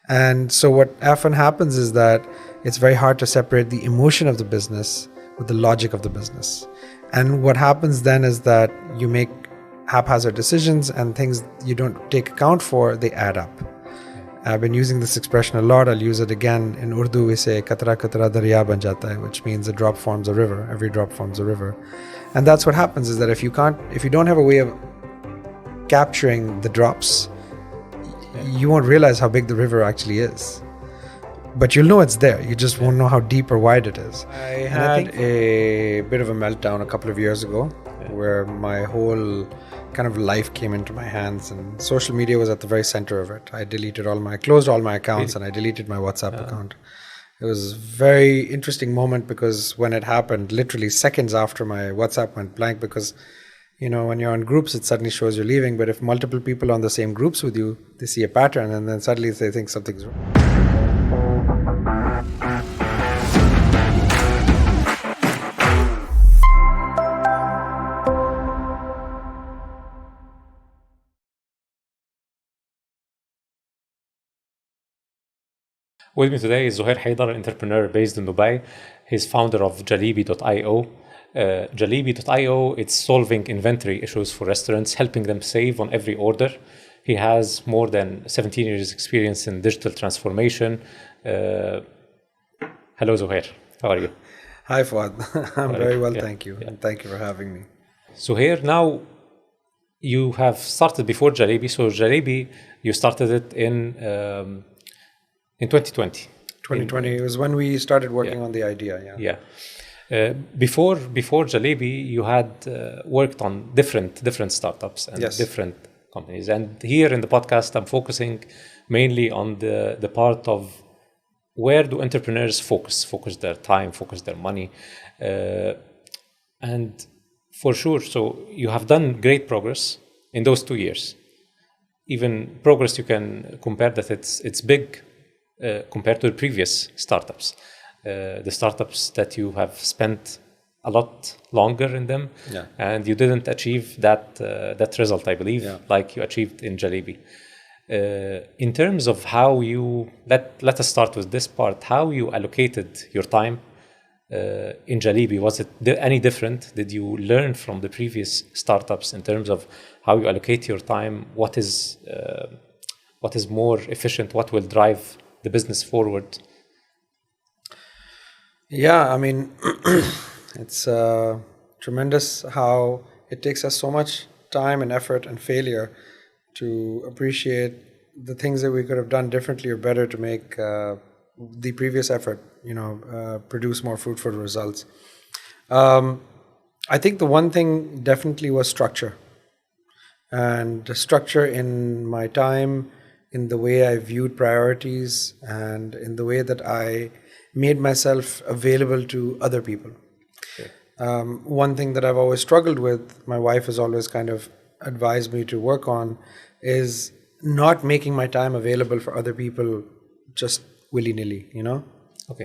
And so what often happens is that it's very hard to separate the emotion of the business with the logic of the business. And what happens then is that you make haphazard decisions, and things you don't take account for, they add up. I've been using this expression a lot. I'll use it again. In Urdu, we say, Katra katra darya ban jata hai, which means a drop forms a river. Every drop forms a river. And that's what happens, is that if you don't have a way of capturing the drops, you won't realize how big the river actually is. But you'll know it's there. You just won't know how deep or wide it is. I had a bit of a meltdown a couple of years ago where my whole kind of life came into my hands, and social media was at the very center of it. I closed all my accounts, and I deleted my WhatsApp account. It was a very interesting moment, because when it happened, literally seconds after my WhatsApp went blank, because when you're on groups, it suddenly shows you're leaving. But if multiple people are on the same groups with you, they see a pattern, and then suddenly they think something's wrong. With me today is Zohare Haider, an entrepreneur based in Dubai. He's founder of Jalebi.io. Jalebi.io, it's solving inventory issues for restaurants, helping them save on every order. He has more than 17 years experience in digital transformation. Hello, Zohare. How are you? Hi, Fuad. I'm very well, thank you. And thank you for having me. Zohare, now you have started before Jalebi. So Jalebi, you started it in 2020. 2020 was when we started working on the idea. Before Jalebi, you had worked on different startups and different companies. And here in the podcast, I'm focusing mainly on the part of where do entrepreneurs focus their time, focus their money. And for sure, so you have done great progress in those 2 years. Even progress you can compare that it's big compared to the previous startups. The startups that you have spent a lot longer in them, and you didn't achieve that result, I believe, like you achieved in Jalebi. In terms of how you, let us start with this part, how you allocated your time in Jalebi. Was it any different? Did you learn from the previous startups in terms of how you allocate your time? What is more efficient? What will drive the business forward? Yeah, I mean, it's tremendous how it takes us so much time and effort and failure to appreciate the things that we could have done differently or better to make the previous effort, produce more fruitful results. I think the one thing definitely was structure. And the structure in my time, in the way I viewed priorities, and in the way that I made myself available to other people. One thing that I've always struggled with, my wife has always kind of advised me to work on, is not making my time available for other people just willy-nilly,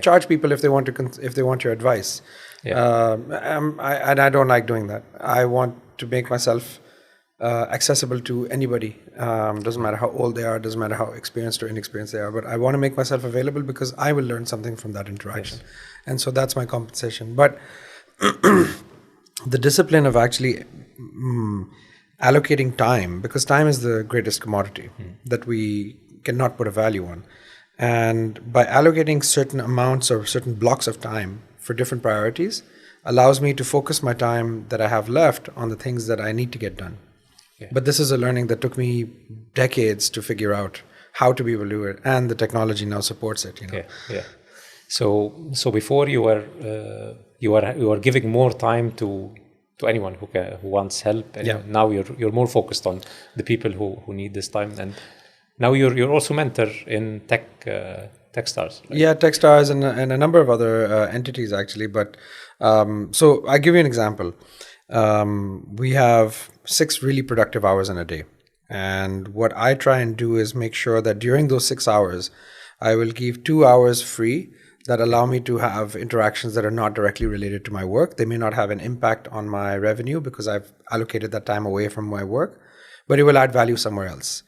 Charge people if they want your advice. I don't like doing that. I want to make myself accessible to anybody. Doesn't matter how old they are, doesn't matter how experienced or inexperienced they are, but I want to make myself available because I will learn something from that interaction. And so that's my compensation. But the discipline of actually allocating time, because time is the greatest commodity that we cannot put a value on. And by allocating certain amounts or certain blocks of time for different priorities allows me to focus my time that I have left on the things that I need to get done. But this is a learning that took me decades to figure out how to be able to do it, and the technology now supports it. So before you were giving more time to anyone who wants help, and now you're more focused on the people who need this time, and now you're also mentor in Techstars. Right? Yeah, Techstars and a number of other entities actually. But so I give you an example. We have 6 really productive hours in a day. And what I try and do is make sure that during those 6 hours, I will give 2 hours free that allow me to have interactions that are not directly related to my work. They may not have an impact on my revenue because I've allocated that time away from my work, but it will add value somewhere else.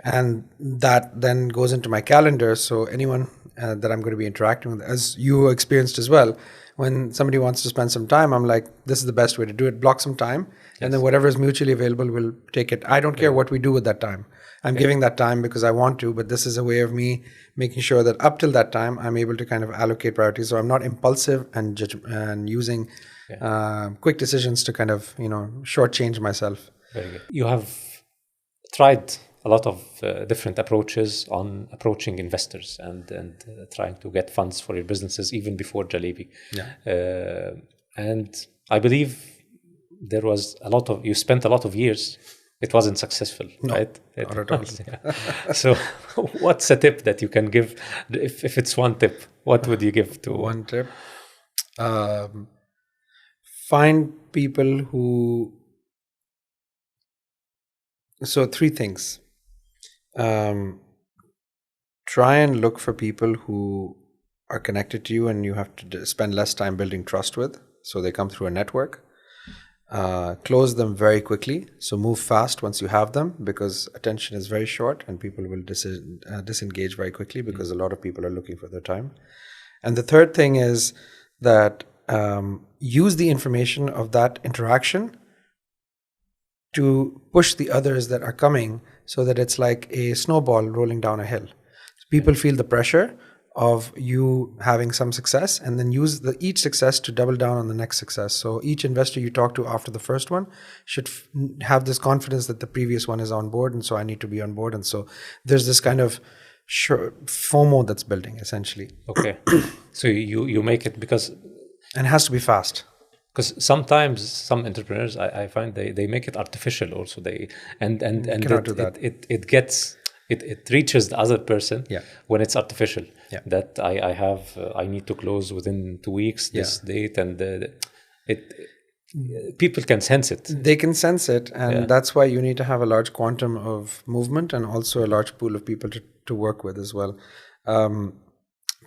And that then goes into my calendar. So anyone that I'm going to be interacting with, as you experienced as well, when somebody wants to spend some time, I'm like, this is the best way to do it. Block some time, and then whatever is mutually available, we'll take it. I don't care what we do with that time. I'm giving that time because I want to, but this is a way of me making sure that up till that time, I'm able to kind of allocate priorities. So I'm not impulsive and using quick decisions to kind of, shortchange myself. Very good. You have tried a lot of different approaches on approaching investors and trying to get funds for your businesses even before Jalebi. Yeah. And I believe you spent a lot of years. It wasn't successful, right? Not at all. So what's a tip that you can give? If it's one tip, what would you give to? One tip? Find people who... So 3 things. Try and look for people who are connected to you and you have to spend less time building trust with. So they come through a network. Close them very quickly. So move fast once you have them, because attention is very short and people will disengage very quickly because a lot of people are looking for their time. And the third thing is that use the information of that interaction to push the others that are coming, so that it's like a snowball rolling down a hill. So people feel the pressure of you having some success, and then use each success to double down on the next success. So each investor you talk to after the first one should have this confidence that the previous one is on board, and so I need to be on board. And so there's this kind of FOMO that's building, essentially. Okay. So you make it because... And it has to be fast. Because sometimes some entrepreneurs, I find they make it artificial also. And do that. It reaches the other person when it's artificial. Yeah. That I need to close within 2 weeks this date, and people can sense it. They can sense it, and that's why you need to have a large quantum of movement and also a large pool of people to work with as well.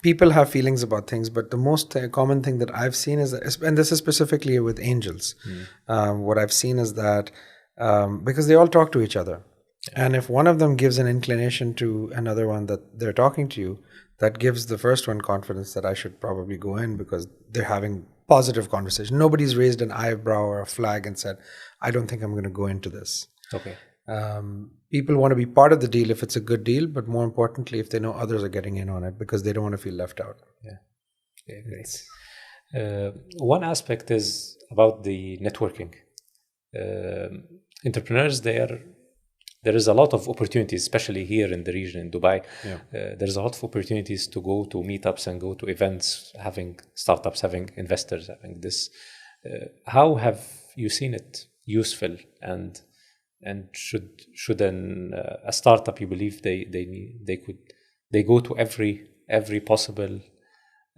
People have feelings about things, but the most common thing that I've seen is that, and this is specifically with angels, what I've seen is that because they all talk to each other. And if one of them gives an inclination to another one that they're talking to you, that gives the first one confidence that I should probably go in, because they're having positive conversation. Nobody's raised an eyebrow or a flag and said, I don't think I'm going to go into this. Okay. People want to be part of the deal if it's a good deal, but more importantly, if they know others are getting in on it, because they don't want to feel left out. Yeah. Great. One aspect is about the networking. Entrepreneurs, there is a lot of opportunities, especially here in the region, in Dubai. Yeah. There's a lot of opportunities to go to meetups and go to events, having startups, having investors, having this. How have you seen it useful, and should a startup, you believe they go to every possible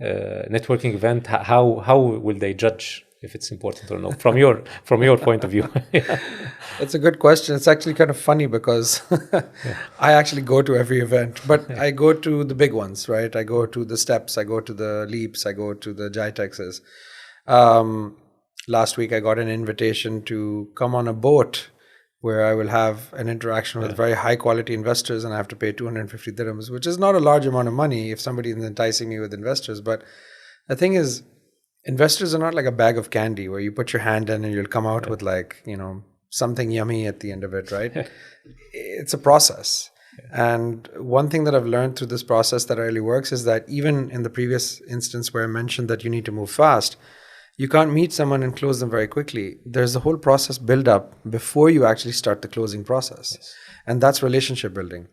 networking event? How will they judge if it's important or not from your point of view? It's a good question. It's actually kind of funny because I actually go to every event, but I go to the big ones, right? I go to the Steps, I go to the Leaps, I go to the Jitexes. Last week I got an invitation to come on a boat where I will have an interaction with very high quality investors, and I have to pay 250 dirhams, which is not a large amount of money if somebody is enticing me with investors. But the thing is, investors are not like a bag of candy where you put your hand in and you'll come out with something yummy at the end of it, right? It's a process. And one thing that I've learned through this process that really works is that even in the previous instance where I mentioned that you need to move fast, you can't meet someone and close them very quickly. There's a whole process build up before you actually start the closing process. Yes. And that's relationship building.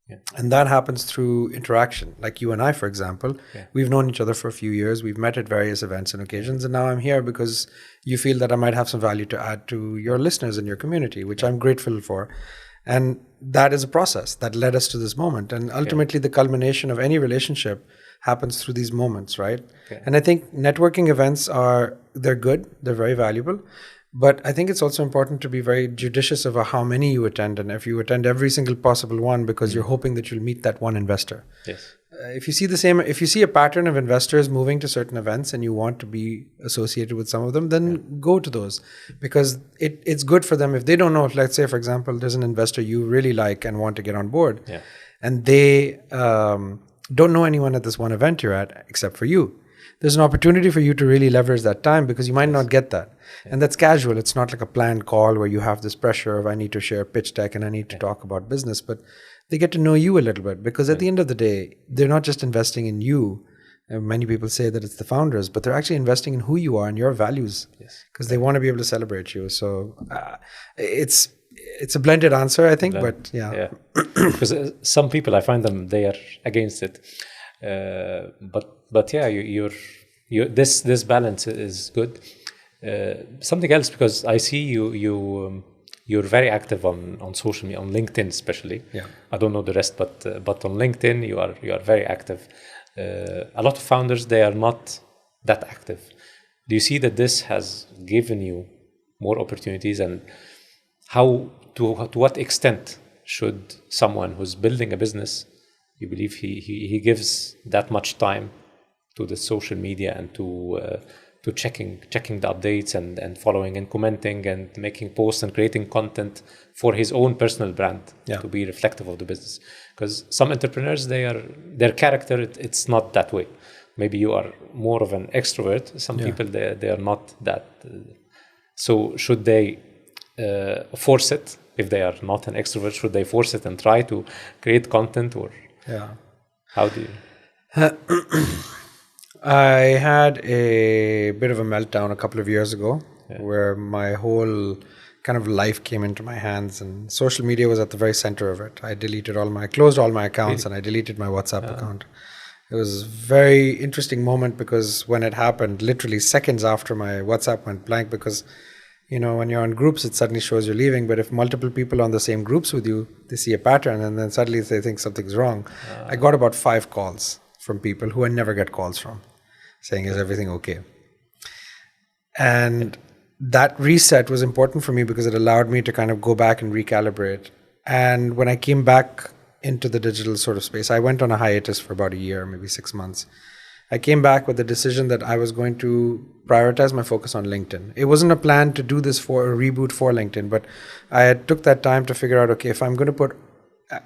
Yeah. And that happens through interaction. Like you and I, for example, we've known each other for a few years. We've met at various events and occasions. And now I'm here because you feel that I might have some value to add to your listeners in your community, which I'm grateful for. And that is a process that led us to this moment. And ultimately, the culmination of any relationship happens through these moments, right? Okay. And I think networking events they're good. They're very valuable. But I think it's also important to be very judicious about how many you attend. And if you attend every single possible one because you're hoping that you'll meet that one investor. Yes. if you see a pattern of investors moving to certain events and you want to be associated with some of them, then go to those, because it's good for them. If they don't know, if, let's say, for example, there's an investor you really like and want to get on board, and they don't know anyone at this one event you're at except for you, there's an opportunity for you to really leverage that time, because you might not get that. And that's casual. It's not like a planned call where you have this pressure of, I need to share pitch deck and I need to talk about business, but they get to know you a little bit, because at the end of the day, they're not just investing in you. Many people say that it's the founders, but they're actually investing in who you are and your values, because they want to be able to celebrate you. So it's a blended answer, I think, but yeah. Because some people, I find them, they are against it. But yeah, this balance is good. Something else, because I see you're very active on social media, on LinkedIn especially. Yeah. I don't know the rest, but on LinkedIn you are very active. A lot of founders, they are not that active. Do you see that this has given you more opportunities, and how to what extent should someone who's building a business, you believe he gives that much time to the social media and to checking the updates and following and commenting and making posts and creating content for his own personal brand to be reflective of the business? Because some entrepreneurs, their character, it's not that way. Maybe you are more of an extrovert. Some people, they are not that. So should they force it? If they are not an extrovert, should they force it and try to create content, or how do you? I had a bit of a meltdown a couple of years ago, where my whole kind of life came into my hands, and social media was at the very center of it. I closed all my accounts, and I deleted my WhatsApp account. It was a very interesting moment, because when it happened, literally seconds after my WhatsApp went blank, because when you're on groups, it suddenly shows you're leaving. But if multiple people are on the same groups with you, they see a pattern, and then suddenly they think something's wrong. I got about 5 calls from people who I never get calls from, saying, is everything okay? And that reset was important for me, because it allowed me to kind of go back and recalibrate. And when I came back into the digital sort of space, I went on a hiatus for about a year, maybe 6 months. I came back with the decision that I was going to prioritize my focus on LinkedIn. It wasn't a plan to do this for a reboot for LinkedIn, but I took that time to figure out, okay, if I'm going to put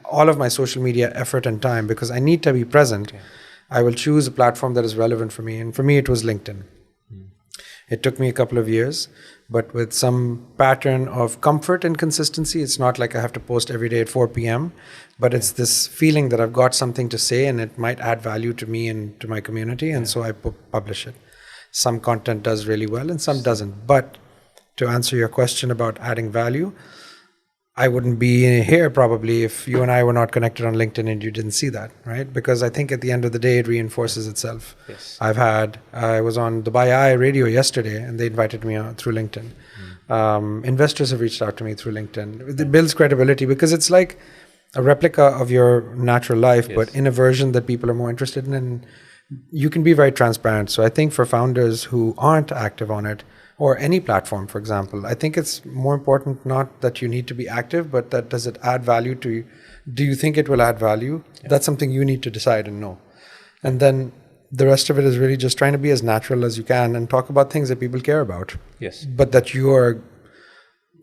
all of my social media effort and time, because I need to be present, I will choose a platform that is relevant for me. And for me, it was LinkedIn. It took me a couple of years, but with some pattern of comfort and consistency. It's not like I have to post every day at 4 p.m., but it's this feeling that I've got something to say and it might add value to me and to my community. And so I publish it. Some content does really well and some doesn't. But to answer your question about adding value, I wouldn't be here probably if you and I were not connected on LinkedIn and you didn't see that, right? Because I think at the end of the day, it reinforces itself. Yes. I was on Dubai Eye Radio yesterday, and they invited me on through LinkedIn. Investors have reached out to me through LinkedIn. It builds credibility, because it's like a replica of your natural life, but in a version that people are more interested in, and you can be very transparent. So I think for founders who aren't active on it, or any platform, for example, I think it's more important not that you need to be active, but that does it add value to you? Do you think it will add value? That's something you need to decide and know. And then the rest of it is really just trying to be as natural as you can and talk about things that people care about. Yes. But that you are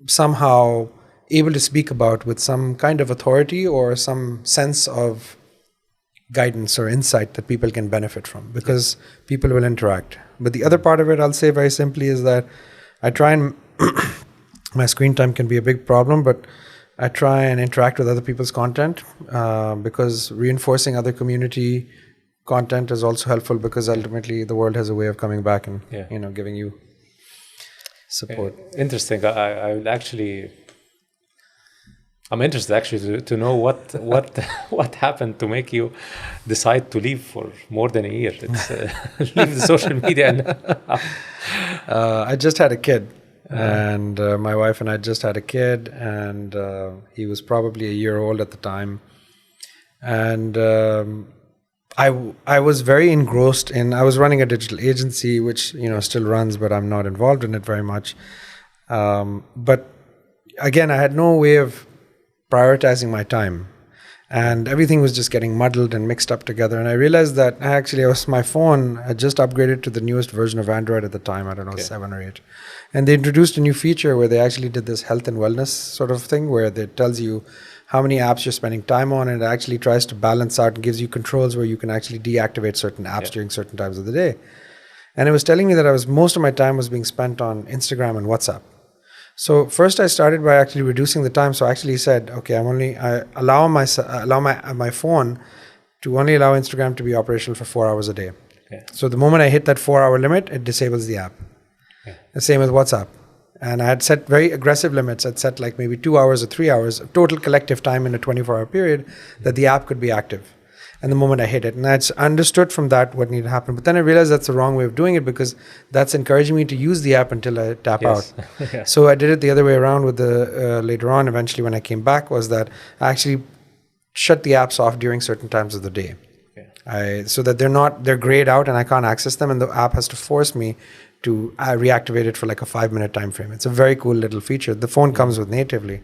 somehow able to speak about with some kind of authority or some sense of guidance or insight that people can benefit from, because people will interact. But the other part of it, I'll say very simply, is that I try and my screen time can be a big problem, but I try and interact with other people's content, because reinforcing other community content is also helpful, because ultimately the world has a way of coming back and giving you support. Interesting. I'm interested actually to know what happened to make you decide to leave for more than a year. It's, leave the social media. I just had a kid, and my wife and I just had a kid, and he was probably a year old at the time. And I was very engrossed in. I was running a digital agency, which still runs, but I'm not involved in it very much. But again, I had no way of prioritizing my time. and everything was just getting muddled and mixed up together. And I realized that actually my phone had just upgraded to the newest version of Android at the time. I don't know, 7 or 8. And they introduced a new feature where they actually did this health and wellness sort of thing, where it tells you how many apps you're spending time on, and it actually tries to balance out and gives you controls where you can actually deactivate certain apps during certain times of the day. And it was telling me that most of my time was being spent on Instagram and WhatsApp. So first I started by actually reducing the time. So I actually said, okay, I allow my phone to only allow Instagram to be operational for 4 hours a day. Okay. So the moment I hit that 4-hour limit, it disables the app. Okay. The same with WhatsApp. And I had set very aggressive limits. I'd set like maybe 2 hours or 3 hours of total collective time in a 24-hour period that the app could be active. And the moment I hit it, and I understood from that what needed to happen. But then I realized that's the wrong way of doing it, because that's encouraging me to use the app until I tap out. Yeah. So I did it the other way around with later on, eventually when I came back, was that I actually shut the apps off during certain times of the day. Okay. So that they're grayed out and I can't access them, and the app has to force me to reactivate it for like a 5-minute time frame. It's a very cool little feature. The phone comes with natively.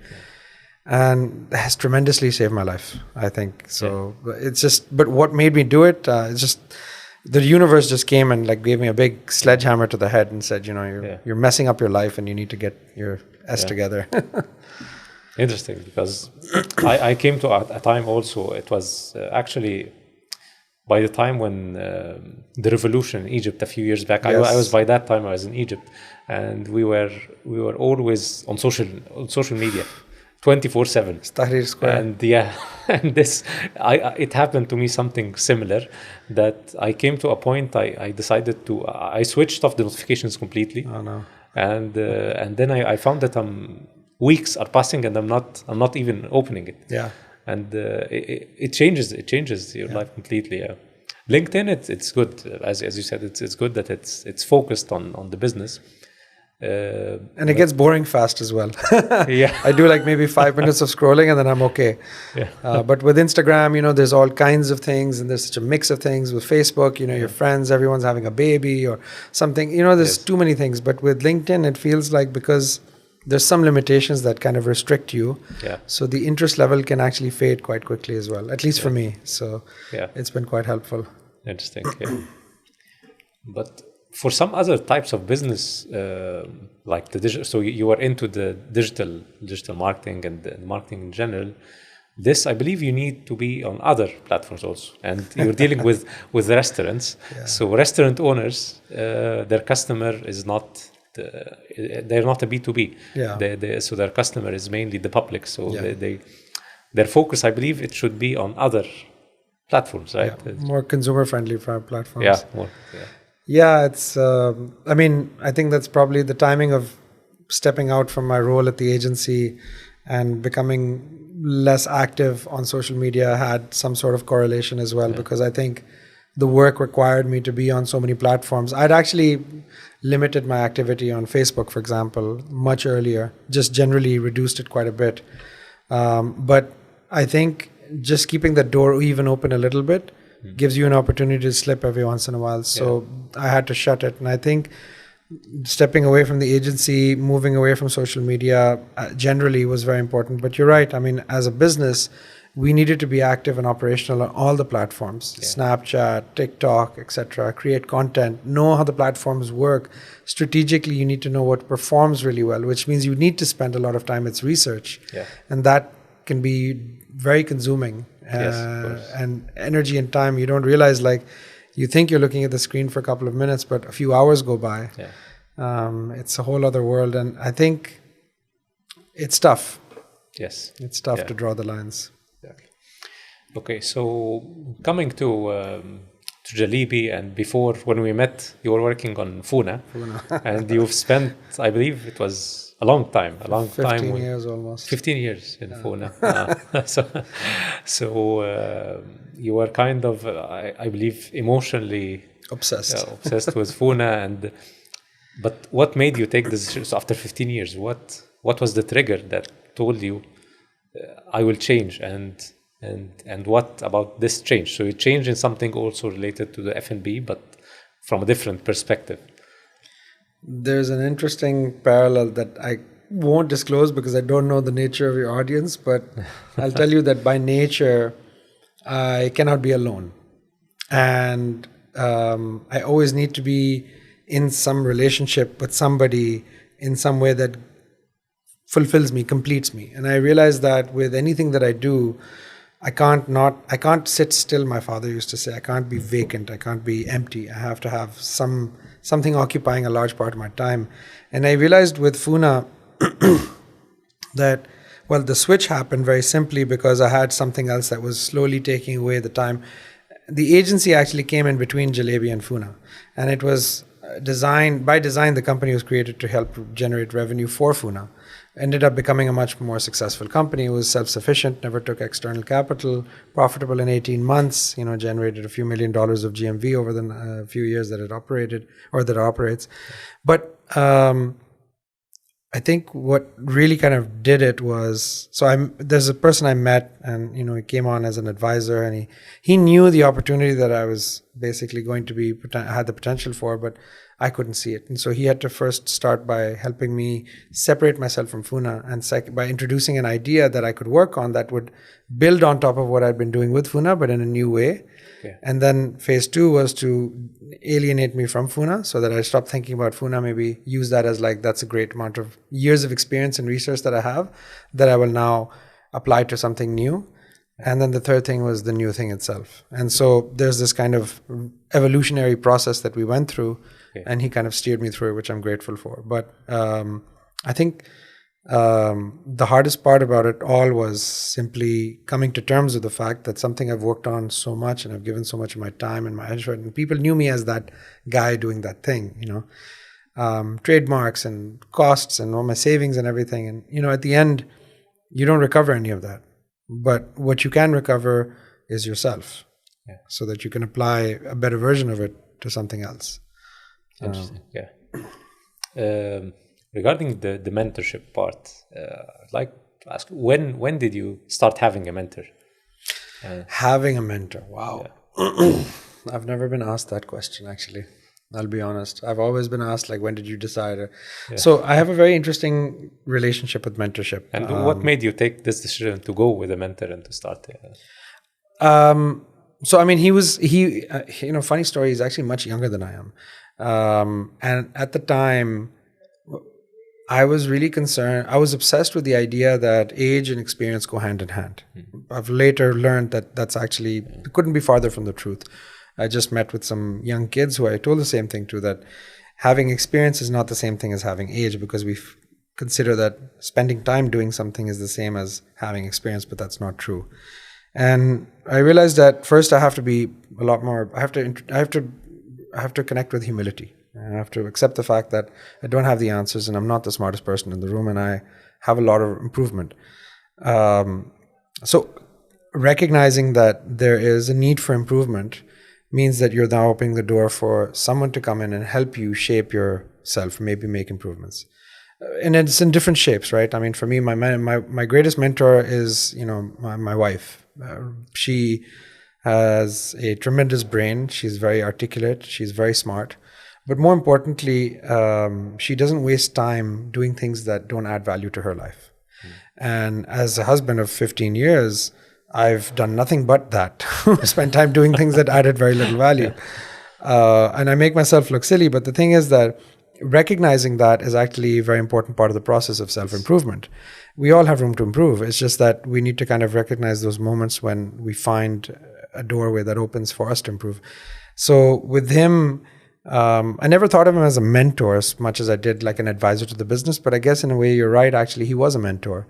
And has tremendously saved my life, I think. So it's just, but what made me do it, it's just, the universe just came and like gave me a big sledgehammer to the head and said, you're messing up your life and you need to get your S together. Interesting, because I came to a time also, it was actually by the time when the revolution in Egypt a few years back, I was by that time I was in Egypt, and we were always on social media. 24/7. Tahrir Square. And and this, it happened to me something similar, that I came to a point I decided I switched off the notifications completely. Oh no. And then I found that weeks are passing and I'm not even opening it. Yeah. And it changes your life completely. Yeah. LinkedIn, it's good, as you said, it's good that it's focused on the business. And it gets boring fast as well. Yeah. I do like maybe 5 minutes of scrolling and then I'm okay. Yeah. But with Instagram, there's all kinds of things, and there's such a mix of things. With Facebook, your friends, everyone's having a baby or something. There's too many things. But with LinkedIn, it feels like, because there's some limitations that kind of restrict you. Yeah. So the interest level can actually fade quite quickly as well, at least for me. So it's been quite helpful. Interesting. Yeah. But for some other types of business, like the digital, so you are into the digital marketing and the marketing in general. This, I believe, you need to be on other platforms also, and you're dealing with restaurants. Yeah. So restaurant owners, their customer is not. They're not a B2B. Yeah. So their customer is mainly the public. So their focus, I believe, it should be on other platforms, right? Yeah. More consumer-friendly platforms. Yeah. More. Yeah. Yeah, it's, I think that's probably the timing of stepping out from my role at the agency and becoming less active on social media had some sort of correlation as well, because I think the work required me to be on so many platforms. I'd actually limited my activity on Facebook, for example, much earlier, just generally reduced it quite a bit. But I think just keeping the door even open a little bit gives you an opportunity to slip every once in a while. So I had to shut it. And I think stepping away from the agency, moving away from social media generally was very important. But you're right. I mean, as a business, we needed to be active and operational on all the platforms, Snapchat, TikTok, etc. Create content, know how the platforms work. Strategically, you need to know what performs really well, which means you need to spend a lot of time. It's research. And that can be very consuming. And energy and time. You don't realize, like, you think you're looking at the screen for a couple of minutes, but a few hours go by. It's a whole other world, and I think it's tough. It's tough to draw the lines. Okay, so coming to Jalebi, and before, when we met, you were working on Funa. And you've spent, I believe it was a long time. 15 years almost. 15 years in Funa. So you were kind of, I believe, emotionally obsessed with Funa. But what made you take this? So after 15 years, what was the trigger that told you, I will change, and what about this change? So you changed in something also related to the F&B, but from a different perspective. There's an interesting parallel that won't disclose because I don't know the nature of your audience, but I'll tell you that by nature, I cannot be alone. And I always need to be in some relationship with somebody in some way that fulfills me, completes me. And I realize that with anything that I do, I can't sit still. My father used to say, I can't be vacant. I can't be empty. I have to have something occupying a large part of my time. And I realized with Funa that, well, the switch happened very simply because I had something else that was slowly taking away the time. The agency actually came in between Jalebi and Funa, and it was by design, the company was created to help generate revenue for Funa. Ended up becoming a much more successful company. It was self-sufficient, never took external capital, profitable in 18 months, generated a few $1 million of GMV over the few years that it operated or that it operates. But I think what really kind of did it was, there's a person I met and, he came on as an advisor, and he knew the opportunity that I was basically going to be, had the potential for, but I couldn't see it. And so he had to first start by helping me separate myself from Funa, and by introducing an idea that I could work on that would build on top of what I'd been doing with Funa, but in a new way. Okay. And then phase 2 was to alienate me from Funa so that I stopped thinking about Funa, maybe use that as that's a great amount of years of experience and research that I have that I will now apply to something new. And then the third thing was the new thing itself. And so there's this kind of evolutionary process that we went through, and he kind of steered me through it, which I'm grateful for. But I think the hardest part about it all was simply coming to terms with the fact that something I've worked on so much and I've given so much of my time and my effort, and people knew me as that guy doing that thing, trademarks and costs and all my savings and everything. And, at the end, you don't recover any of that. But what you can recover is yourself, so that you can apply a better version of it to something else. Interesting. Regarding the mentorship part, I'd like to ask, when did you start having a mentor? Having a mentor, wow. Yeah. I've never been asked that question, actually. I'll be honest. I've always been asked, when did you decide? So I have a very interesting relationship with mentorship. And what made you take this decision to go with a mentor and to start? So, I mean, funny story, he's actually much younger than I am. And at the time, I was really concerned. I was obsessed with the idea that age and experience go hand in hand. Mm-hmm. I've later learned that that's actually, it couldn't be farther from the truth. I just met with some young kids who I told the same thing to, that having experience is not the same thing as having age, because we consider that spending time doing something is the same as having experience, but that's not true. And I realized that first I have to be a lot more, I have to connect with humility. I have to accept the fact that I don't have the answers and I'm not the smartest person in the room, and I have a lot of improvement. So recognizing that there is a need for improvement means that you're now opening the door for someone to come in and help you shape yourself, maybe make improvements. And it's in different shapes, right? I mean, for me, my greatest mentor is, my wife. She has a tremendous brain. She's very articulate. She's very smart. But more importantly, she doesn't waste time doing things that don't add value to her life. And as a husband of 15 years, I've done nothing but that. Spent time doing things that added very little value. And I make myself look silly. But the thing is that recognizing that is actually a very important part of the process of self-improvement. We all have room to improve. It's just that we need to kind of recognize those moments when we find a doorway that opens for us to improve. So with him, I never thought of him as a mentor as much as I did like an advisor to the business, but I guess in a way you're right, actually he was a mentor.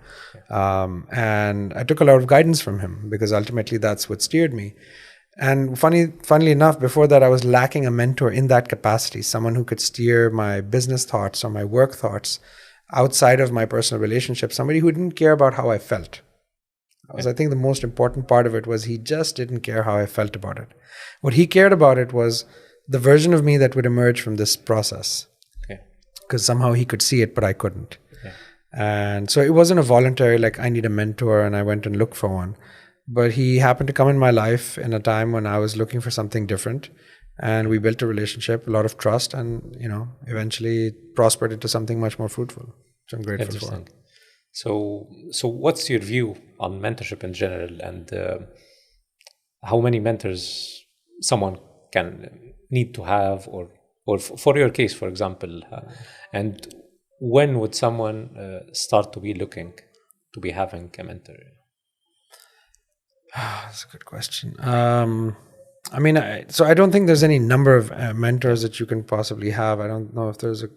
And I took a lot of guidance from him because ultimately that's what steered me. And funnily enough, before that I was lacking a mentor in that capacity, someone who could steer my business thoughts or my work thoughts outside of my personal relationship, somebody who didn't care about how I felt. I think the most important part of it was he just didn't care how I felt about it. What he cared about it was the version of me that would emerge from this process. Because somehow he could see it, but I couldn't. And so it wasn't a voluntary, I need a mentor and I went and looked for one. But he happened to come in my life in a time when I was looking for something different. And we built a relationship, a lot of trust, and, eventually it prospered into something much more fruitful. which I'm grateful for. Interesting. So what's your view on mentorship in general, and how many mentors someone can need to have, or for your case, for example, and when would someone start to be looking to be having a mentor? That's a good question. I mean, so I don't think there's any number of mentors that you can possibly have. I don't know if there's a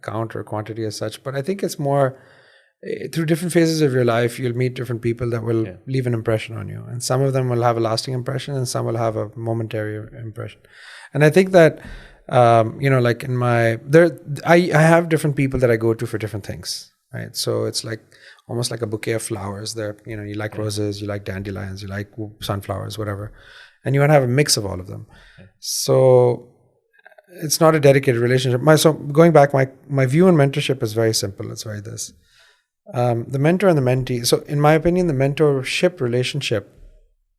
count or quantity as such, but I think it's more through different phases of your life, you'll meet different people that will leave an impression on you. And some of them will have a lasting impression and some will have a momentary impression. And I think that, like in I have different people that I go to for different things, right? So it's like almost like a bouquet of flowers. There, you like roses, you like dandelions, you like sunflowers, whatever. And you want to have a mix of all of them. So it's not a dedicated relationship. So going back, my view on mentorship is very simple. It's very this. The mentor and the mentee. So in my opinion, the mentorship relationship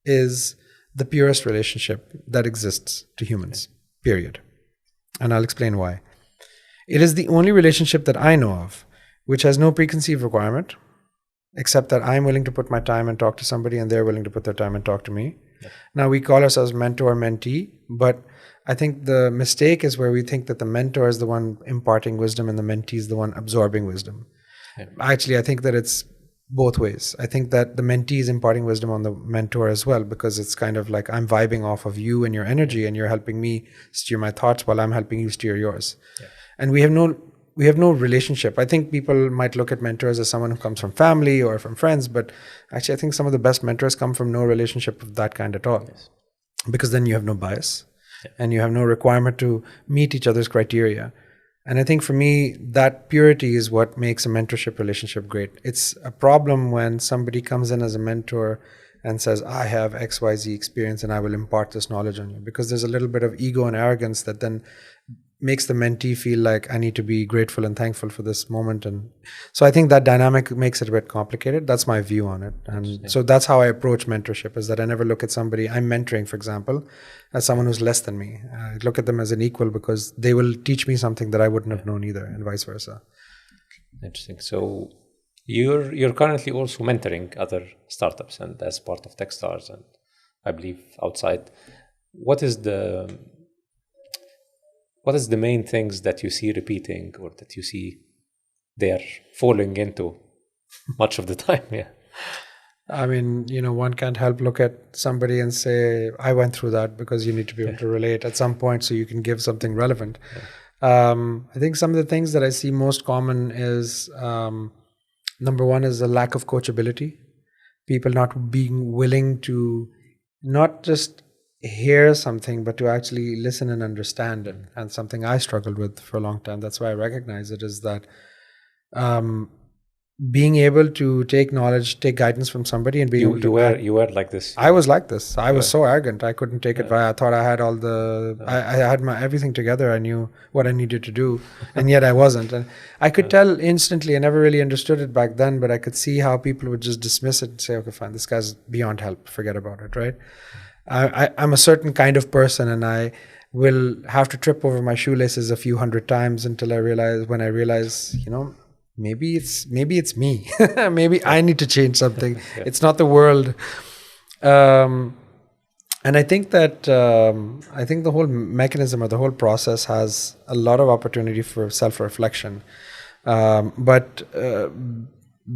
is the purest relationship that exists to humans, period. And I'll explain why. It is the only relationship that I know of which has no preconceived requirement, except that I'm willing to put my time and talk to somebody and they're willing to put their time and talk to me. Yeah. Now we call ourselves mentor mentee, but I think the mistake is where we think that the mentor is the one imparting wisdom and the mentee is the one absorbing wisdom. Yeah. Actually, I think that it's both ways. I think that the mentee is imparting wisdom on the mentor as well, because it's kind of like I'm vibing off of you and your energy and you're helping me steer my thoughts while I'm helping you steer yours. Yeah. And we have no relationship. I think people might look at mentors as someone who comes from family or from friends, but actually I think some of the best mentors come from no relationship of that kind at all. Yes. Because then you have no bias and you have no requirement to meet each other's criteria. And I think for me, that purity is what makes a mentorship relationship great. It's a problem when somebody comes in as a mentor and says, I have XYZ experience and I will impart this knowledge on you. Because there's a little bit of ego and arrogance that then makes the mentee feel like I need to be grateful and thankful for this moment. And so I think that dynamic makes it a bit complicated. That's my view on it. And so that's how I approach mentorship, is that I never look at somebody I'm mentoring, for example, as someone who's less than me. I look at them as an equal because they will teach me something that I wouldn't have known either, and vice versa. Interesting. So you're currently also mentoring other startups and as part of Techstars and I believe outside. What is the main things that you see repeating or that you see they're falling into much of the time? Yeah. I mean, one can't help look at somebody and say, I went through that, because you need to be able to relate at some point so you can give something relevant. Yeah. I think some of the things that I see most common is, number one is a lack of coachability. People not being willing to not just hear something, but to actually listen and understand it. And something I struggled with for a long time, that's why I recognize it, is that being able to take knowledge, take guidance from somebody and being able to... You were like this. I was like this. I was so arrogant. I couldn't take advice. I thought I had I had my everything together. I knew what I needed to do. And yet I wasn't. And I could tell instantly. I never really understood it back then, but I could see how people would just dismiss it and say, okay, fine, this guy's beyond help. Forget about it, right? I'm a certain kind of person, and I will have to trip over my shoelaces a few hundred times until I realize, maybe it's me. Maybe I need to change something. It's not the world. And I think that the whole mechanism or the whole process has a lot of opportunity for self-reflection. But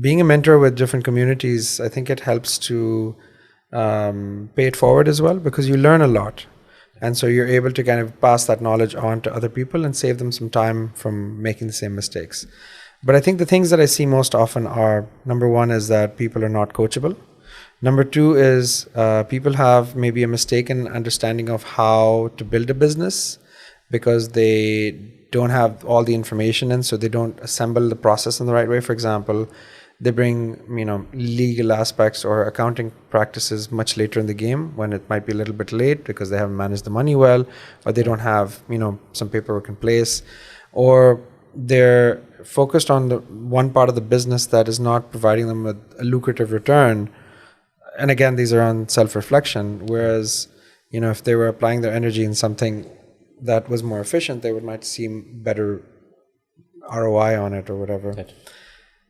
being a mentor with different communities, I think it helps to pay it forward as well, because you learn a lot. And so you're able to kind of pass that knowledge on to other people and save them some time from making the same mistakes. But I think the things that I see most often are, number one is that people are not coachable. Number two is people have maybe a mistaken understanding of how to build a business because they don't have all the information in, so they don't assemble the process in the right way. For example, they bring, legal aspects or accounting practices much later in the game when it might be a little bit late because they haven't managed the money well, or they don't have, some paperwork in place, or they're focused on the one part of the business that is not providing them with a lucrative return. And again, these are on self-reflection. Whereas, if they were applying their energy in something that was more efficient, they might see better ROI on it or whatever.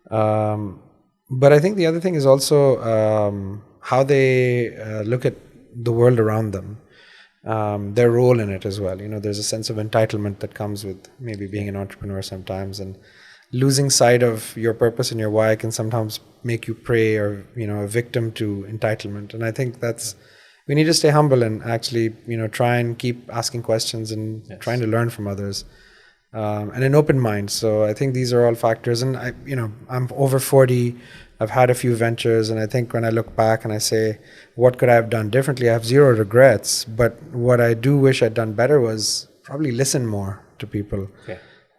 But I think the other thing is also how they look at the world around them, their role in it as well. There's a sense of entitlement that comes with maybe being an entrepreneur sometimes, and losing sight of your purpose and your why can sometimes make you prey or a victim to entitlement. And I think we need to stay humble and actually try and keep asking questions and trying to learn from others, and an open mind. So I think these are all factors. And I'm over 40. I've had a few ventures, and I think when I look back and I say, what could I have done differently? I have zero regrets. But what I do wish I'd done better was probably listen more to people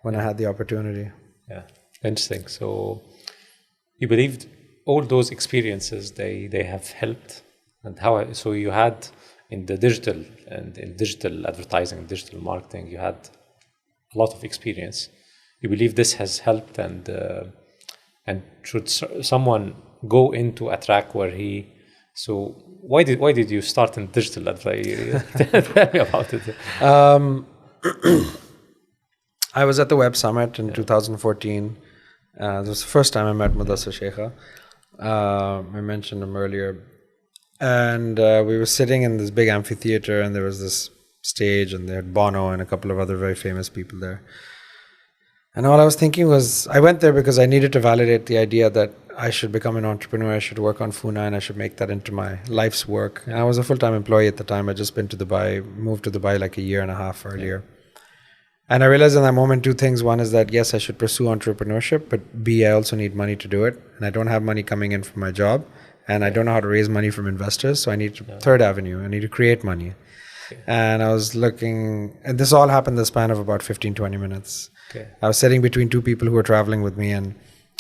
when I had the opportunity. Yeah, interesting. So you believed all those experiences, they have helped, and so you had in the digital and in digital advertising, digital marketing, you had a lot of experience. You believe this has helped, and should someone go into a track where so why did you start in digital advertising? Tell me about it. I was at the Web Summit in 2014. It was the first time I met Mudassir Sheikha. I mentioned him earlier. And we were sitting in this big amphitheater, and there was this stage, and they had Bono and a couple of other very famous people there. And all I was thinking was, I went there because I needed to validate the idea that I should become an entrepreneur, I should work on Funa, and I should make that into my life's work. And I was a full-time employee at the time. I'd just been to Dubai, moved to Dubai like a year and a half earlier. And I realized in that moment two things. One is that, yes, I should pursue entrepreneurship, but B, I also need money to do it. And I don't have money coming in from my job, and I don't know how to raise money from investors. So I need third avenue. I need to create money. And I was looking, and this all happened in the span of about 15, 20 minutes. I was sitting between two people who were traveling with me, and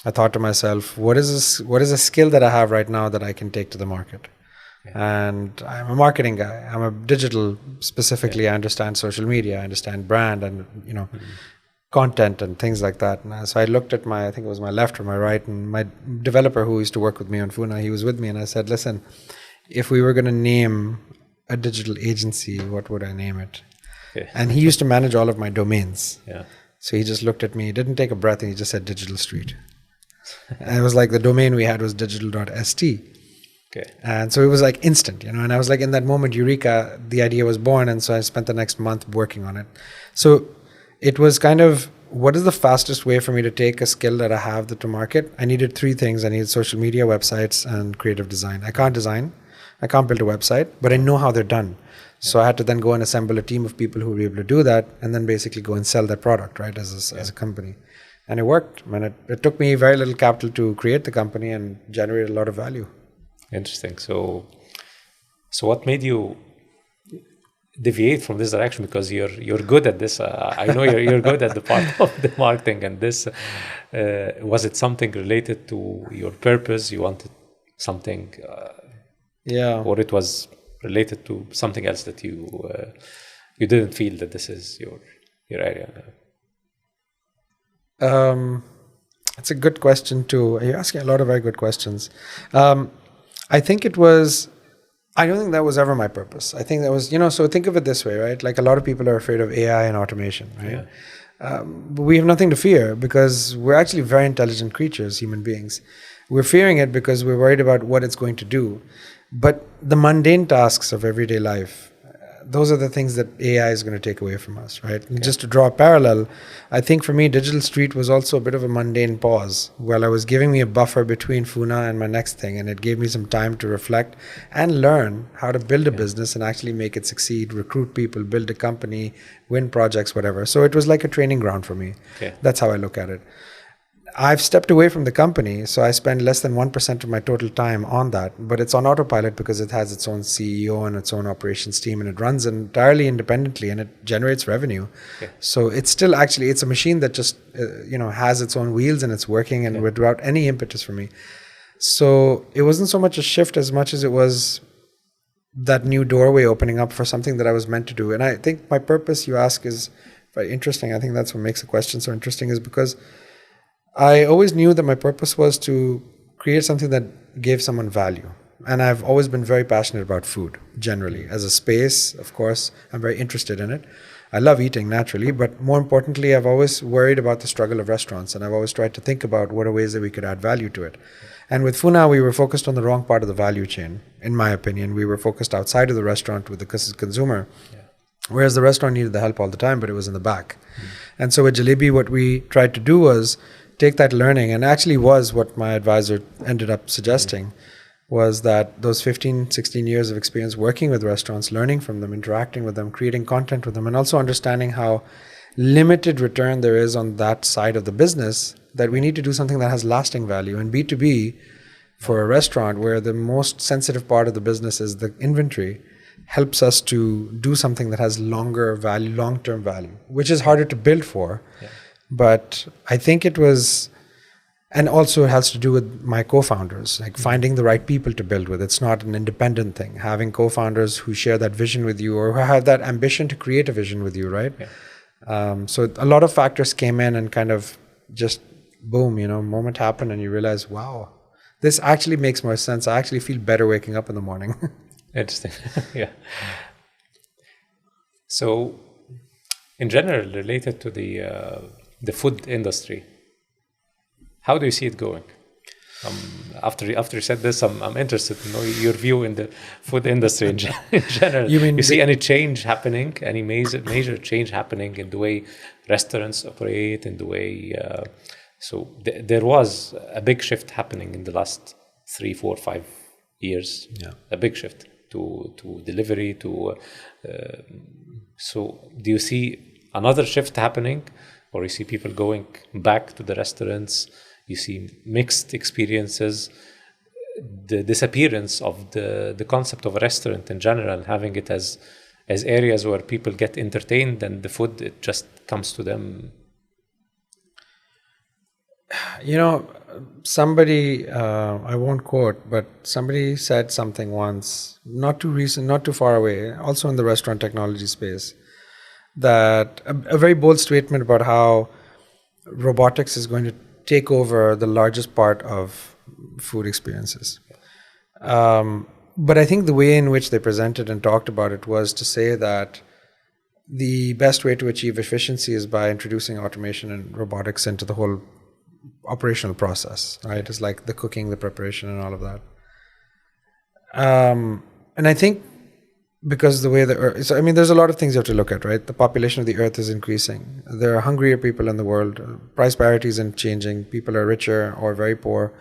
I thought to myself, what is a skill that I have right now that I can take to the market? And I'm a marketing guy. I'm a digital specifically. I understand social media. I understand brand and content and things like that. And so I looked at I think it was my left or my right, and my developer who used to work with me on Funa, he was with me, and I said, listen, if we were going to name a digital agency, what would I name it? And he used to manage all of my domains. So he just looked at me, didn't take a breath, and he just said Digital Street. And it was like the domain we had was digital.st. And so it was like instant, and I was like, in that moment, eureka, the idea was born. And so I spent the next month working on it. So it was kind of, what is the fastest way for me to take a skill that I have to market? I needed three things. I needed social media, websites, and creative design. I can't design. I can't build a website, but I know how they're done. So I had to then go and assemble a team of people who would be able to do that, and then basically go and sell that product, right, as a company. And it worked. I mean, it took me very little capital to create the company and generate a lot of value. Interesting. So what made you deviate from this direction? Because you're good at this. I know you're good at the part of the marketing and this. Was it something related to your purpose? You wanted something, or it was related to something else that you didn't feel that this is your area? It's a good question too. You're asking a lot of very good questions. I think I don't think that was ever my purpose. I think that was, so think of it this way, right? Like a lot of people are afraid of AI and automation, right? But we have nothing to fear because we're actually very intelligent creatures, human beings. We're fearing it because we're worried about what it's going to do. But the mundane tasks of everyday life, those are the things that AI is going to take away from us, right? And just to draw a parallel, I think for me, Digital Street was also a bit of a mundane pause while I was giving me a buffer between Funa and my next thing. And it gave me some time to reflect and learn how to build a business and actually make it succeed, recruit people, build a company, win projects, whatever. So it was like a training ground for me. That's how I look at it. I've stepped away from the company, so I spend less than 1% of my total time on that. But it's on autopilot because it has its own CEO and its own operations team, and it runs entirely independently, and it generates revenue. So it's still it's a machine that just has its own wheels, and it's working and without any impetus for me. So it wasn't so much a shift as much as it was that new doorway opening up for something that I was meant to do. And I think my purpose, you ask, is very interesting. I think that's what makes the question so interesting, is because I always knew that my purpose was to create something that gave someone value, And I've always been very passionate about food generally. As a space, of course, I'm very interested in it. I love eating naturally, but more importantly, I've always worried about the struggle of restaurants, and I've always tried to think about what are ways that we could add value to it. And with Funa, we were focused on the wrong part of the value chain, in my opinion. We were focused outside of the restaurant with the consumer, whereas the restaurant needed the help all the time, but it was in the back. And so with Jalebi, what we tried to do was take that learning, and actually was what my advisor ended up suggesting, was that those 15, 16 years of experience working with restaurants, learning from them, interacting with them, creating content with them, and also understanding how limited return there is on that side of the business, that we need to do something that has lasting value. And B2B, for a restaurant where the most sensitive part of the business is the inventory, helps us to do something that has longer value, long-term value, which is harder to build for. But I think it was... And also it has to do with my co-founders, like finding the right people to build with. It's not an independent thing. Having co-founders who share that vision with you, or who have that ambition to create a vision with you, right? So a lot of factors came in and kind of just boom, moment happened and you realize, wow, this actually makes more sense. I actually feel better waking up in the morning. Interesting. Yeah. So in general, related to the food industry, how do you see it going? After you said this, I'm interested to know your view in the food industry in general. You see any change happening, any major change happening in the way restaurants operate, in the way... there was a big shift happening in the last 3, 4, 5 years. A big shift to delivery, so do you see another shift happening, or you see people going back to the restaurants? You see mixed experiences, the disappearance of the concept of a restaurant in general, having it as areas where people get entertained and the food, it just comes to them. Somebody, I won't quote, but somebody said something once, not too far away, also in the restaurant technology space, that a very bold statement about how robotics is going to take over the largest part of food experiences. But I think the way in which they presented and talked about it was to say that the best way to achieve efficiency is by introducing automation and robotics into the whole operational process, right? It's like the cooking, the preparation, and all of that. And I think because the way the earth, there's a lot of things you have to look at, right? The population of the earth is increasing. There are hungrier people in the world. Price parity isn't changing. People are richer or very poor.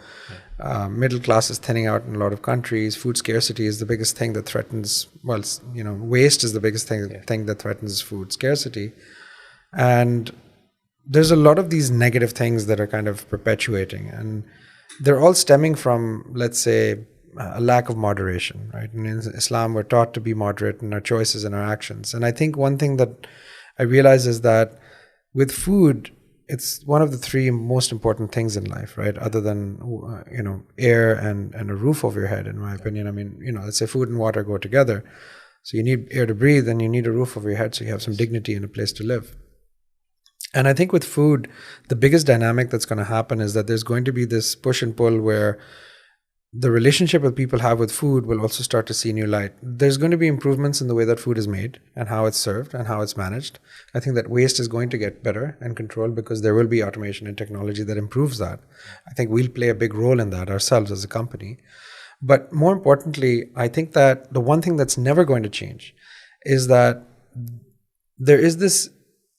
Middle class is thinning out in a lot of countries. Food scarcity is the biggest thing that threatens, waste is the biggest thing that threatens food scarcity. And there's a lot of these negative things that are kind of perpetuating. And they're all stemming from, let's say, a lack of moderation, right? And in Islam, we're taught to be moderate in our choices and our actions. And I think one thing that I realize is that with food, it's one of the 3 most important things in life, right? Other than, air and a roof over your head, in my opinion. Let's say food and water go together. So you need air to breathe and you need a roof over your head so you have some dignity and a place to live. And I think with food, the biggest dynamic that's going to happen is that there's going to be this push and pull where the relationship that people have with food will also start to see new light. There's going to be improvements in the way that food is made and how it's served and how it's managed. I think that waste is going to get better and controlled because there will be automation and technology that improves that. I think we'll play a big role in that ourselves as a company. But more importantly, I think that the one thing that's never going to change is that there is this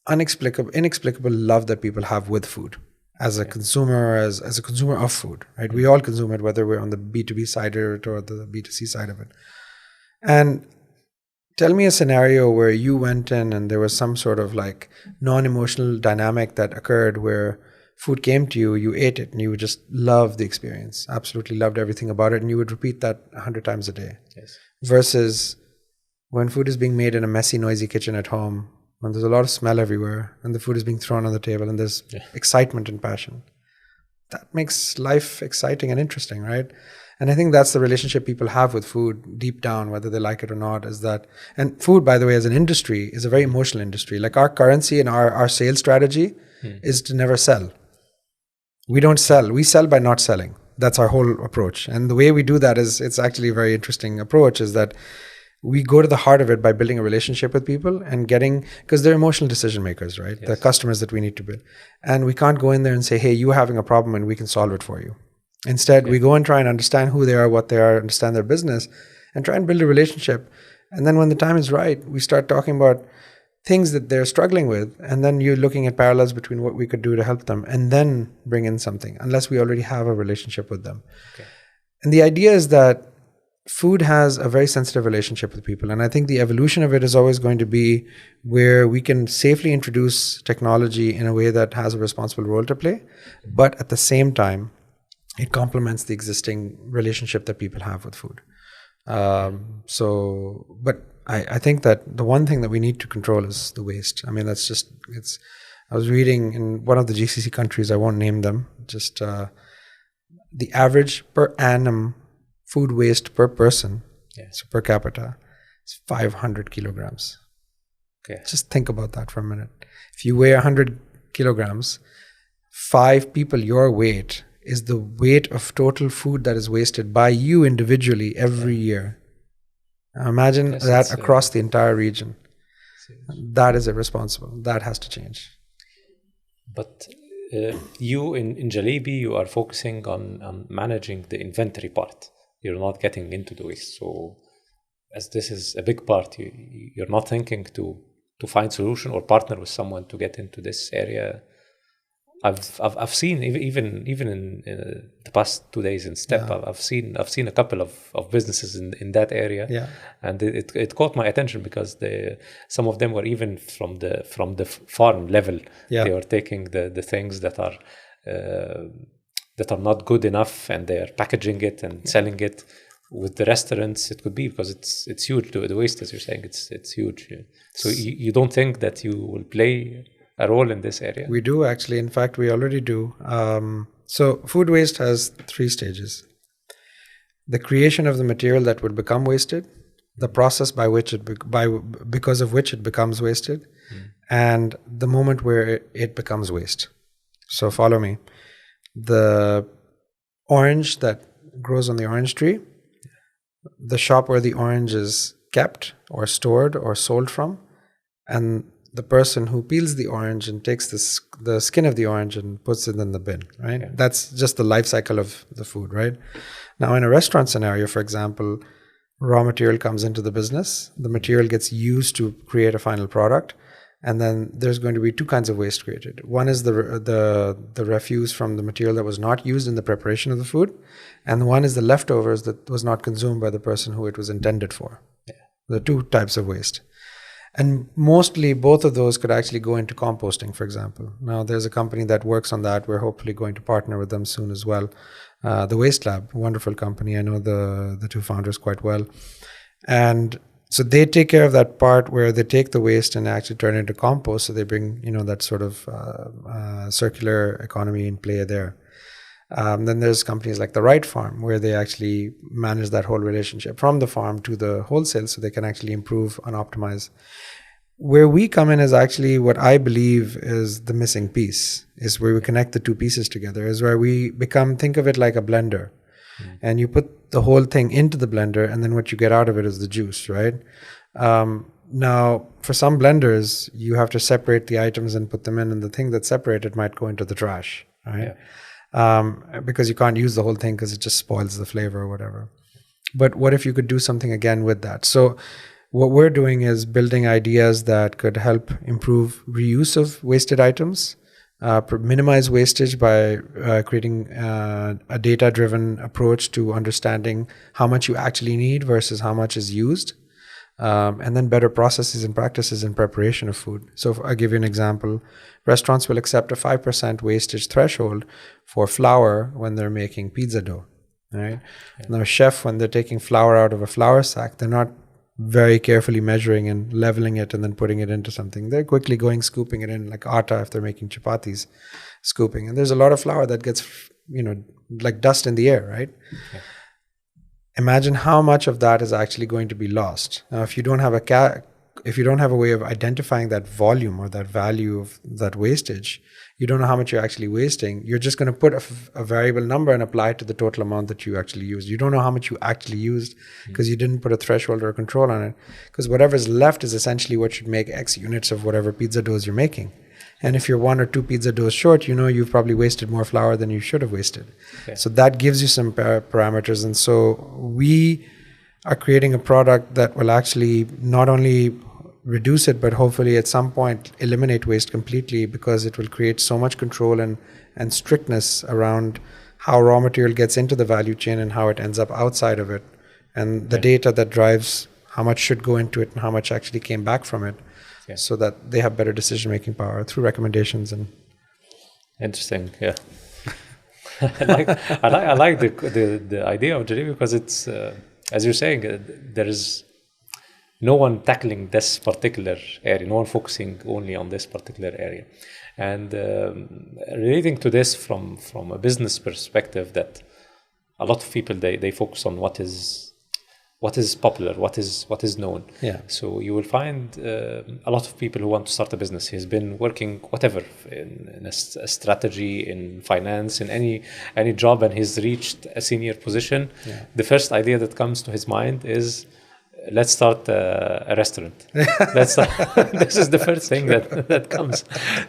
inexplicable love that people have with food. As a consumer, as a consumer of food, right? We all consume it, whether we're on the B2B side of it or the B2C side of it. And tell me a scenario where you went in and there was some sort of like non-emotional dynamic that occurred where food came to you, you ate it, and you would just love the experience, absolutely loved everything about it, and you would repeat that 100 times a day. Yes. Versus when food is being made in a messy, noisy kitchen at home, when there's a lot of smell everywhere and the food is being thrown on the table and there's excitement and passion. That makes life exciting and interesting, right? And I think that's the relationship people have with food deep down, whether they like it or not, is that, and food, by the way, as an industry is a very emotional industry. Like our currency and our sales strategy is to never sell. We don't sell. We sell by not selling. That's our whole approach. And the way we do that is, it's actually a very interesting approach, is that we go to the heart of it by building a relationship with people and getting, because they're emotional decision makers, right? Yes. They're customers that we need to build. And we can't go in there and say, hey, you're having a problem and we can solve it for you. Instead, we go and try and understand who they are, what they are, understand their business, and try and build a relationship. And then when the time is right, we start talking about things that they're struggling with. And then you're looking at parallels between what we could do to help them, and then bring in something, unless we already have a relationship with them. Okay. And the idea is that food has a very sensitive relationship with people. And I think the evolution of it is always going to be where we can safely introduce technology in a way that has a responsible role to play. But at the same time, it complements the existing relationship that people have with food. But I think that the one thing that we need to control is the waste. I mean, I was reading in one of the GCC countries, I won't name them, just the average per annum food waste per person, so per capita, is 500 kilograms. Okay. Just think about that for a minute. If you weigh 100 kilograms, 5 people your weight is the weight of total food that is wasted by you individually every year. Now imagine that across the entire region. That is irresponsible. That has to change. But you in Jalebi, you are focusing on managing the inventory part. You're not getting into the waste. So as this is a big part, you're not thinking to find solution or partner with someone to get into this area. I've seen even in the past 2 days in Step, I've seen a couple of businesses in that area, and it caught my attention because some of them were even from the farm level. They were taking the things that are not good enough, and they are packaging it and selling it. With the restaurants, it could be because it's huge. The waste, as you're saying, it's huge. So you don't think that you will play a role in this area? We do, actually. In fact, we already do. So food waste has 3 stages: the creation of the material that would become wasted, the process because of which it becomes wasted, and the moment where it becomes waste. So follow me. The orange that grows on the orange tree, the shop where the orange is kept or stored or sold from, and the person who peels the orange and takes the skin of the orange and puts it in the bin, right? Yeah. That's just the life cycle of the food, right? Now, in a restaurant scenario, for example, raw material comes into the business. The material gets used to create a final product. And then there's going to be 2 kinds of waste created. One is the refuse from the material that was not used in the preparation of the food. And one is the leftovers that was not consumed by the person who it was intended for. Yeah. The 2 types of waste. And mostly both of those could actually go into composting, for example. Now, there's a company that works on that. We're hopefully going to partner with them soon as well. The Waste Lab, wonderful company. I know the 2 founders quite well. And so they take care of that part where they take the waste and actually turn it into compost. So they bring, that sort of circular economy in play there. Then there's companies like the Right Farm, where they actually manage that whole relationship from the farm to the wholesale, so they can actually improve and optimize. Where we come in is actually what I believe is the missing piece, is where we connect the 2 pieces together, is where we think of it like a blender. And you put the whole thing into the blender, and then what you get out of it is the juice, right? Now, for some blenders, you have to separate the items and put them in, and the thing that's separated might go into the trash, right? Because you can't use the whole thing because it just spoils the flavor or whatever. But what if you could do something again with that? So what we're doing is building ideas that could help improve reuse of wasted items, minimize wastage by creating a data-driven approach to understanding how much you actually need versus how much is used, and then better processes and practices in preparation of food. So I'll give you an example. Restaurants will accept a 5% wastage threshold for flour when they're making pizza dough. Right? Yeah. Now, a chef, when they're taking flour out of a flour sack, they're not very carefully measuring and leveling it and then putting it into something. They're quickly scooping it in, like atta if they're making chapatis, scooping. And there's a lot of flour that gets, like dust in the air, right? Okay. Imagine how much of that is actually going to be lost. Now, if you don't have if you don't have a way of identifying that volume or that value of that wastage, you don't know how much you're actually wasting. You're just going to put a variable number and apply it to the total amount that you actually used. You don't know how much you actually used because you didn't put a threshold or a control on it. Because whatever's left is essentially what should make X units of whatever pizza doughs you're making. And if you're 1 or 2 pizza doughs short, you've probably wasted more flour than you should have wasted. Okay. So that gives you some parameters. And so we are creating a product that will actually not only reduce it, but hopefully at some point eliminate waste completely, because it will create so much control and strictness around how raw material gets into the value chain and how it ends up outside of it. And the data that drives how much should go into it and how much actually came back from it. So that they have better decision-making power through recommendations. And interesting, yeah. I like the idea of Jalebi because it's as you're saying, there is no one tackling this particular area, no one focusing only on this particular area, and relating to this from a business perspective, that a lot of people they focus on what is popular, what is known. Yeah. So you will find a lot of people who want to start a business. He's been working whatever in a strategy, in finance, in any job, and he's reached a senior position. Yeah. The first idea that comes to his mind is, let's start a restaurant. This is the first thing that comes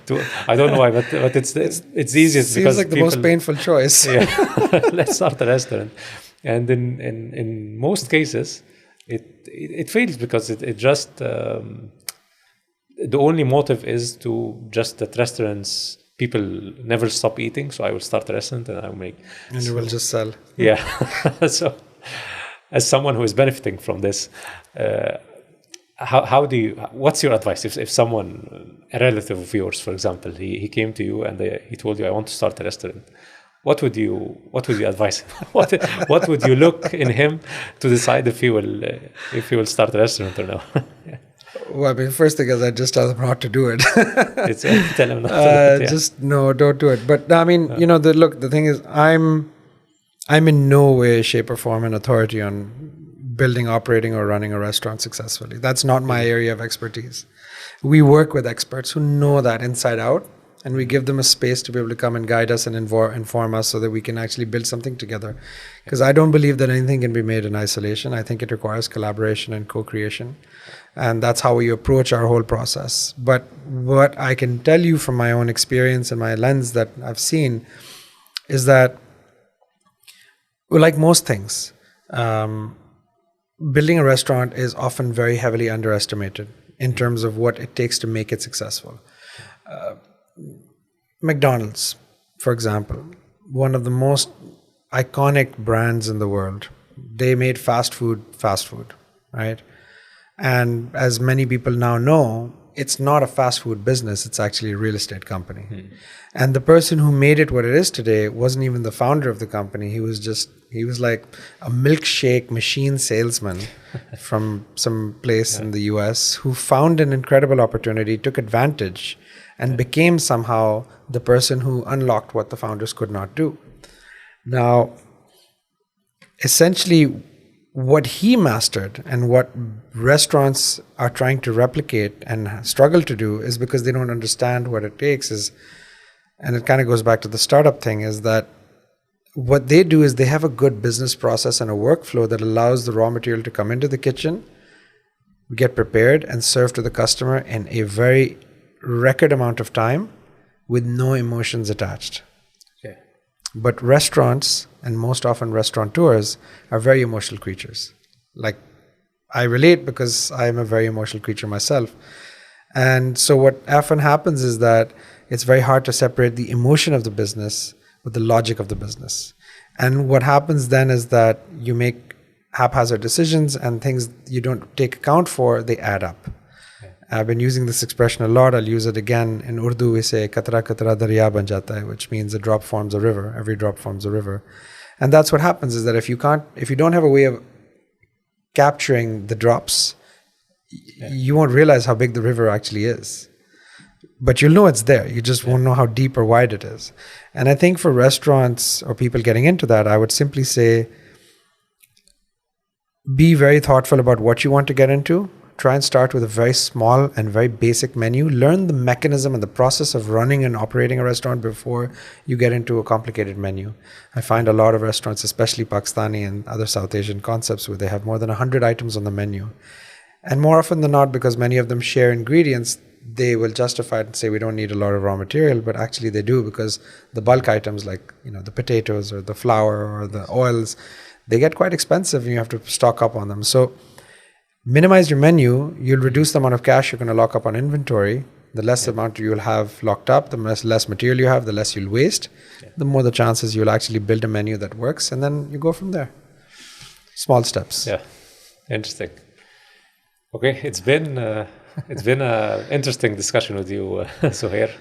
to. I don't know why, but it's easiest. Seems like the most painful choice. Yeah. Let's start a restaurant. And in most cases, it fails because it just the only motive is to just that restaurants, people never stop eating, so I will start a restaurant and I will make. And you will just sell. Yeah. So, as someone who is benefiting from this, how do you? What's your advice if someone, a relative of yours, for example, he came to you and he told you, I want to start a restaurant? What would you advise him? What would you look in him to decide if he will start a restaurant or no? Yeah. Well, I mean, first thing is I just tell them not to do it. Tell him not to do it. Yeah. Just no, don't do it. But I mean, the thing is, I'm in no way, shape, or form an authority on building, operating, or running a restaurant successfully. That's not my area of expertise. We work with experts who know that inside out. And we give them a space to be able to come and guide us and inform us so that we can actually build something together. Because I don't believe that anything can be made in isolation. I think it requires collaboration and co-creation. And that's how we approach our whole process. But what I can tell you from my own experience and my lens that I've seen is that, like most things, building a restaurant is often very heavily underestimated in terms of what it takes to make it successful. McDonald's, for example, one of the most iconic brands in the world. They made fast food, right? And as many people now know, it's not a fast food business, it's actually a real estate company. And the person who made it what it is today wasn't even the founder of the company. He was like a milkshake machine salesman from some place in the US who found an incredible opportunity, took advantage, and became somehow the person who unlocked what the founders could not do. Now, essentially, what he mastered and what restaurants are trying to replicate and struggle to do is because they don't understand what it takes is, and it kind of goes back to the startup thing, is that what they do is they have a good business process and a workflow that allows the raw material to come into the kitchen, get prepared, and serve to the customer in a very record amount of time with no emotions attached. Okay. But restaurants, and most often restaurateurs, are very emotional creatures. Like, I relate because I am a very emotional creature myself. And so what often happens is that it's very hard to separate the emotion of the business with the logic of the business. And what happens then is that you make haphazard decisions, and things you don't take account for, they add up. I've been using this expression a lot. I'll use it again. In Urdu, we say, "Katra katra darya ban jata hai," which means a drop forms a river. Every drop forms a river. And that's what happens, is that if you don't have a way of capturing the drops, you won't realize how big the river actually is. But you'll know it's there. You just won't know how deep or wide it is. And I think for restaurants or people getting into that, I would simply say, be very thoughtful about what you want to get into. try and start with a very small and very basic menu. Learn the mechanism and the process of running and operating a restaurant before you get into a complicated menu. I find a lot of restaurants, especially Pakistani and other South Asian concepts, where they have more than 100 items on the menu. And more often than not, because many of them share ingredients, they will justify it and say we don't need a lot of raw material, but actually they do, because the bulk items like the potatoes or the flour or the oils, they get quite expensive and you have to stock up on them. So minimize your menu, you'll reduce the amount of cash you're going to lock up on inventory. The less amount you'll have locked up, the less material you have, the less you'll waste, the more the chances you'll actually build a menu that works, and then you go from there. Small steps. Yeah, interesting. Okay, it's been an interesting discussion with you, Zohare.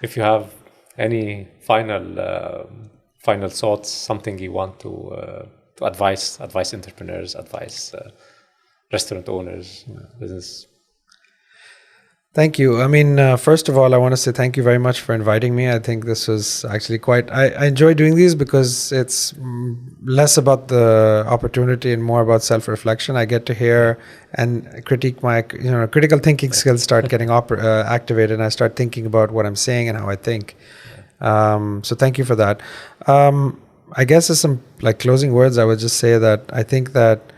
If you have any final thoughts, something you want to advise entrepreneurs, advise restaurant owners, business. Thank you. I mean, first of all, I want to say thank you very much for inviting me. I think this was actually I enjoy doing these because it's less about the opportunity and more about self-reflection. I get to hear and critique my, critical thinking skills start getting activated, and I start thinking about what I'm saying and how I think. So thank you for that. I guess as some closing words, I would just say that I think that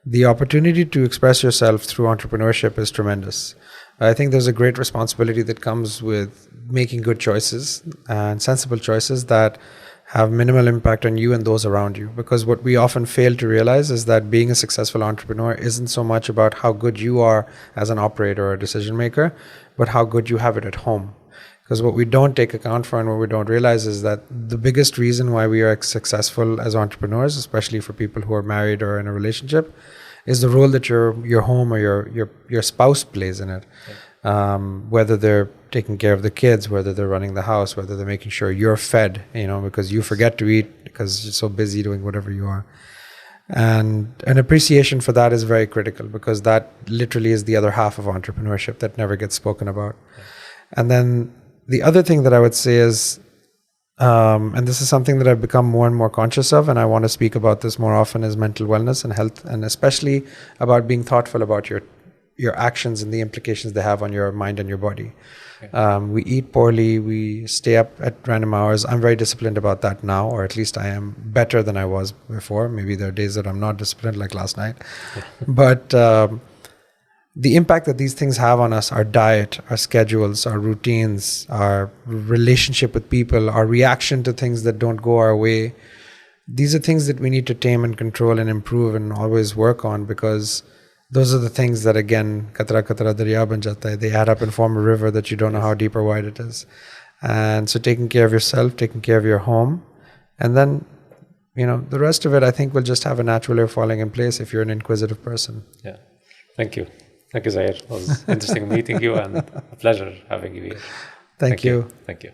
the opportunity to express yourself through entrepreneurship is tremendous. I think there's a great responsibility that comes with making good choices and sensible choices that have minimal impact on you and those around you. Because what we often fail to realize is that being a successful entrepreneur isn't so much about how good you are as an operator or a decision maker, but how good you have it at home. Because what we don't take account for and what we don't realize is that the biggest reason why we are successful as entrepreneurs, especially for people who are married or in a relationship, is the role that your home or your spouse plays in it. Whether they're taking care of the kids, whether they're running the house, whether they're making sure you're fed, because you forget to eat because you're so busy doing whatever you are. And an appreciation for that is very critical, because that literally is the other half of entrepreneurship that never gets spoken about. And then the other thing that I would say is, and this is something that I've become more and more conscious of, and I want to speak about this more often, is mental wellness and health, and especially about being thoughtful about your actions and the implications they have on your mind and your body. Okay. We eat poorly, we stay up at random hours. I'm very disciplined about that now, or at least I am better than I was before. Maybe there are days that I'm not disciplined, like last night. But the impact that these things have on us, our diet, our schedules, our routines, our relationship with people, our reaction to things that don't go our way, these are things that we need to tame and control and improve and always work on, because those are the things that, again, katra katra darya ban jata hai, they add up and form a river that you don't know how deep or wide it is. And so taking care of yourself, taking care of your home, and then the rest of it, I think, will just have a natural way of falling in place if you're an inquisitive person. Yeah. Thank you. Thank you, Zohare. It was interesting meeting you and a pleasure having you here. Thank you. Thank you.